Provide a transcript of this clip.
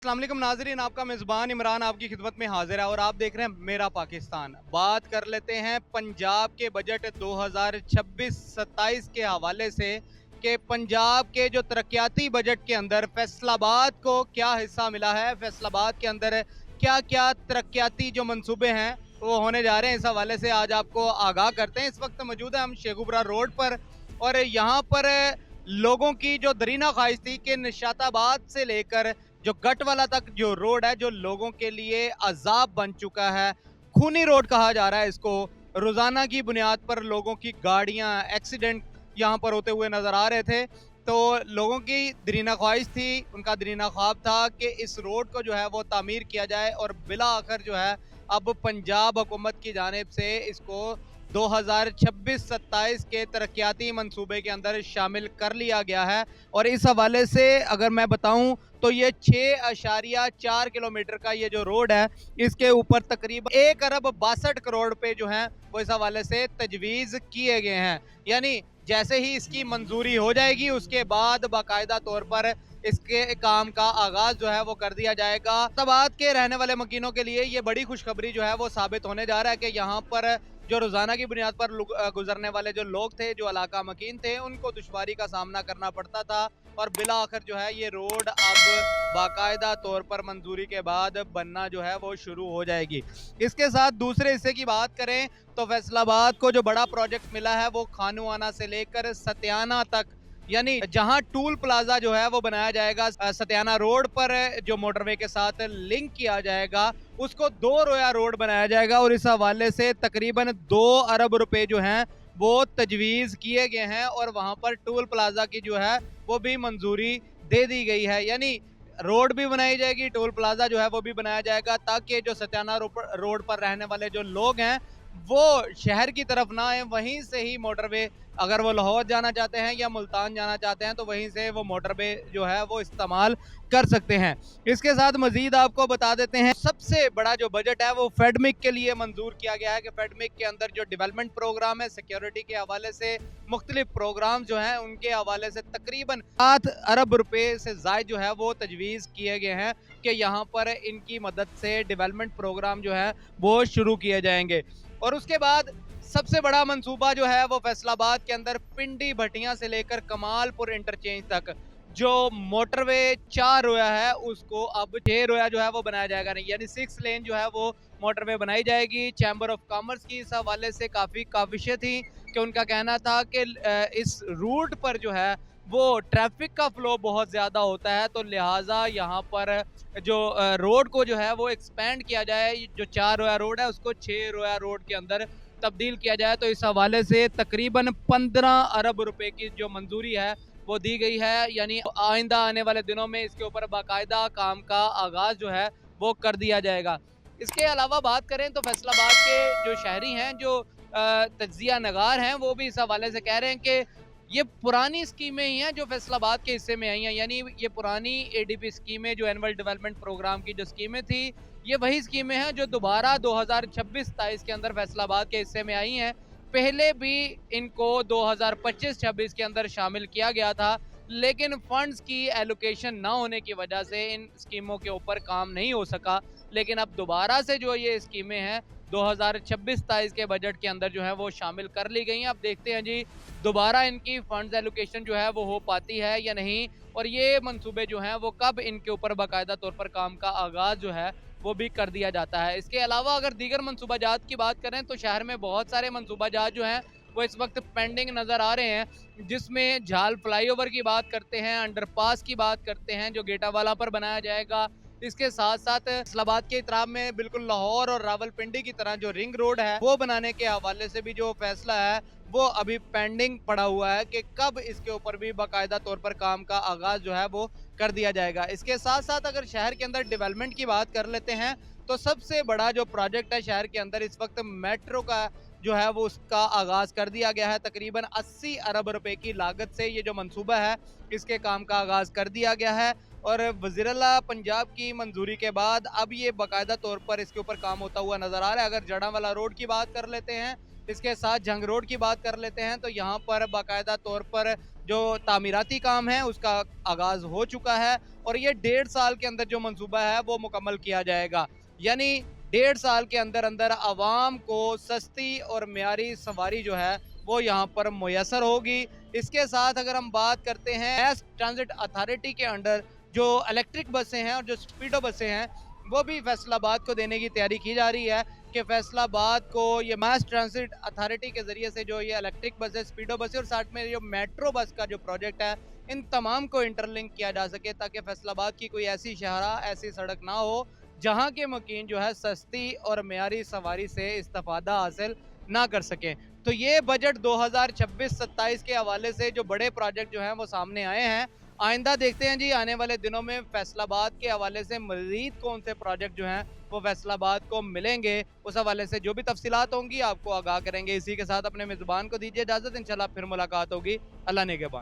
अस्सलाम वालेकुम नाज़रीन, आपका मेज़बान इमरान आपकी खिदमत में हाजिर है और आप देख रहे हैं मेरा पाकिस्तान। बात कर लेते हैं पंजाब के बजट 2026-27 के हवाले से कि पंजाब के जो तरक्याती बजट के अंदर फैसलाबाद को क्या हिस्सा मिला है, फैसलाबाद के अंदर क्या क्या तरक्याती जो मंसूबे हैं वो होने जा रहे हैं। इस हवाले से आज आपको आगाह करते हैं। इस वक्त मौजूद है हम शेखुपुरा रोड पर और यहाँ पर लोगों की जो दरीना ख्वाहिश थी कि निशाताबाद से लेकर जो गट वाला तक जो रोड है, जो लोगों के लिए अजाब बन चुका है, खूनी रोड कहा जा रहा है इसको। रोजाना की बुनियाद पर लोगों की गाड़ियां एक्सीडेंट यहाँ पर होते हुए नजर आ रहे थे। तो लोगों की दरीना ख्वाहिश थी, उनका दरीना ख्वाब था कि इस रोड को जो है वो तामीर किया जाए और बिला आखिर जो है अब पंजाब हुकूमत की जानिब से इसको 2026-27 के तरक्याती मंसूबे के अंदर शामिल कर लिया गया है। और इस हवाले से अगर मैं बताऊं तो ये 6.4 किलोमीटर का ये जो रोड है, इसके ऊपर तकरीबन 1 अरब 62 करोड़ रुपए जो हैं वो इस हवाले से तजवीज़ किए गए हैं। यानी जैसे ही इसकी मंजूरी हो जाएगी उसके बाद बाकायदा तौर पर इसके काम का आगाज जो है वो कर दिया जाएगा। तबाद के रहने वाले मकीनों के लिए ये बड़ी खुशखबरी जो है वो साबित होने जा रहा है कि यहाँ पर जो रोजाना की बुनियाद पर गुजरने वाले जो लोग थे, जो इलाका मकीन थे, उनको दुश्वारी का सामना करना पड़ता था और बिला आखिर जो है ये रोड अब बाकायदा तौर पर मंजूरी के बाद बनना जो है वो शुरू हो जाएगी। इसके साथ दूसरे हिस्से की बात करें तो फैसलाबाद को जो बड़ा प्रोजेक्ट मिला है वो खानूआना से लेकर सतियाना तक, यानी जहां टूल प्लाजा जो है वो बनाया जाएगा सतियाना रोड पर, जो मोटरवे के साथ लिंक किया जाएगा, उसको 2 रोया रोड बनाया जाएगा और इस हवाले से तकरीबन 2 अरब रुपए जो हैं वो तजवीज़ किए गए हैं और वहां पर टूल प्लाजा की जो है वो भी मंजूरी दे दी गई है। यानी रोड भी बनाई जाएगी, टोल प्लाजा जो है वो भी बनाया जाएगा ताकि जो सत्याना रोड पर रहने वाले जो लोग हैं वो शहर की तरफ ना आए, वहीं से ही मोटरवे, अगर वो लाहौर जाना चाहते हैं या मुल्तान जाना चाहते हैं तो वहीं से वो मोटरवे जो है वो इस्तेमाल कर सकते हैं। इसके साथ मजीद आपको बता देते हैं सबसे बड़ा जो बजट है वो फेडमिक के लिए मंजूर किया गया है कि फेडमिक के अंदर जो डेवलपमेंट प्रोग्राम है, सिक्योरिटी के हवाले से मुख्तलिफ प्रोग्राम जो हैं उनके हवाले से तकरीबन 7 अरब रुपए से ज़ायद जो है वो तजवीज़ किए गए हैं कि यहाँ पर इनकी मदद से डेवलपमेंट प्रोग्राम जो है वो शुरू किए जाएंगे। और उसके बाद सबसे बड़ा मंसूबा जो है वो फैसलाबाद के अंदर पिंडी भटियां से लेकर कमालपुर इंटरचेंज तक जो मोटरवे 4 रोया है उसको अब 6 रोया जो है वो बनाया जाएगा नहीं, यानी 6 लेन जो है वो मोटरवे बनाई जाएगी। चैम्बर ऑफ कॉमर्स की इस हवाले से काफ़ी काविशें थी कि उनका कहना था कि इस रूट पर जो है वो ट्रैफिक का फ्लो बहुत ज़्यादा होता है, तो लिहाजा यहाँ पर जो रोड को जो है वो एक्सपेंड किया जाए, जो 4 रोया रोड है उसको 6 रोया रोड के अंदर तब्दील किया जाए। तो इस हवाले से तकरीबन 15 अरब रुपए की जो मंजूरी है वो दी गई है, यानी आइंदा आने वाले दिनों में इसके ऊपर बाकायदा काम का आगाज जो है वो कर दिया जाएगा। इसके अलावा बात करें तो फैसलाबाद के जो शहरी हैं, जो तज्जिया नगार हैं, वो भी इस हवाले से कह रहे हैं कि ये पुरानी स्कीमें ही हैं जो फैसलाबाद के हिस्से में आई हैं, यानी ये पुरानी एडीपी स्कीमें, जो एनुअल डेवलपमेंट प्रोग्राम की जो स्कीमें थी, ये वही स्कीमें हैं जो दोबारा 2026-27 के अंदर फैसलाबाद के हिस्से में आई हैं। पहले भी इनको 2025-26 के अंदर शामिल किया गया था, लेकिन फंड्स की एलोकेशन ना होने की वजह से इन स्कीमों के ऊपर काम नहीं हो सका। लेकिन अब दोबारा से जो ये स्कीमें हैं 2026-27 के बजट के अंदर जो है वो शामिल कर ली गई हैं। अब देखते हैं जी दोबारा इनकी फंड्स एलोकेशन जो है वो हो पाती है या नहीं, और ये मंसूबे जो हैं वो कब इनके ऊपर बाकायदा तौर पर काम का आगाज़ जो है वो भी कर दिया जाता है। इसके अलावा अगर दीगर मनसूबाजात की बात करें तो शहर में बहुत सारे मनसूबाजात जो हैं वो इस वक्त पेंडिंग नज़र आ रहे हैं, जिसमें झाल फ्लाईओवर की बात करते हैं, अंडरपास की बात करते हैं जो गेटावाला पर बनाया जाएगा। इसके साथ साथ इस्लामाबाद के इतराब में बिल्कुल लाहौर और रावलपिंडी की तरह जो रिंग रोड है वो बनाने के हवाले से भी जो फैसला है वो अभी पेंडिंग पड़ा हुआ है कि कब इसके ऊपर भी बाकायदा तौर पर काम का आगाज जो है वो कर दिया जाएगा। इसके साथ साथ अगर शहर के अंदर डेवलपमेंट की बात कर लेते हैं तो सबसे बड़ा जो प्रोजेक्ट है शहर के अंदर इस वक्त मेट्रो का जो है वो उसका आगाज कर दिया गया है। तकरीबन 80 अरब रुपए की लागत से ये जो मंसूबा है इसके काम का आगाज कर दिया गया है और वज़ीर-ए-आला पंजाब की मंजूरी के बाद अब ये बाकायदा तौर पर इसके ऊपर काम होता हुआ नजर आ रहा है। अगर जड़ावाला रोड की बात कर लेते हैं, इसके साथ जंग रोड की बात कर लेते हैं तो यहाँ पर बाकायदा तौर पर जो तामीराती काम है उसका आगाज़ हो चुका है और ये 1.5 साल के अंदर जो मंसूबा है वो मुकम्मल किया जाएगा। यानी 1.5 साल के अंदर अंदर आवाम को सस्ती और मियारी सवारी जो है वो यहाँ पर मुयसर होगी। इसके साथ अगर हम बात करते हैं मैस ट्रांजिट अथॉरिटी के अंडर जो इलेक्ट्रिक बसें हैं और जो स्पीडो बसें हैं वो भी फैसलाबाद को देने की तैयारी की जा रही है कि फैसलाबाद को ये मास ट्रांजिट अथॉरिटी के ज़रिए से जो ये इलेक्ट्रिक बसें स्पीडो बसें और साथ में जो मेट्रो बस का जो प्रोजेक्ट है इन तमाम को इंटरलिंक किया जा सके ताकि फैसलाबाद की कोई ऐसी शहरा ऐसी सड़क ना हो जहाँ के मुकीन जो है सस्ती और मियारी सवारी से इस्तेफादा हासिल ना कर सकें। तो ये बजट 2026-27 के हवाले से जो बड़े प्रोजेक्ट जो हैं वो सामने आए हैं। आइंदा देखते हैं जी आने वाले दिनों में फैसलाबाद के हवाले से मज़ीद कौन से प्रोजेक्ट जो हैं वो फैसलाबाद को मिलेंगे। उस हवाले से जो भी तफसीलात होंगी आपको आगाह करेंगे। इसी के साथ अपने मेज़बान को दीजिए इजाज़त, इंशाल्लाह फिर मुलाकात होगी। अल्लाह ने के बाद।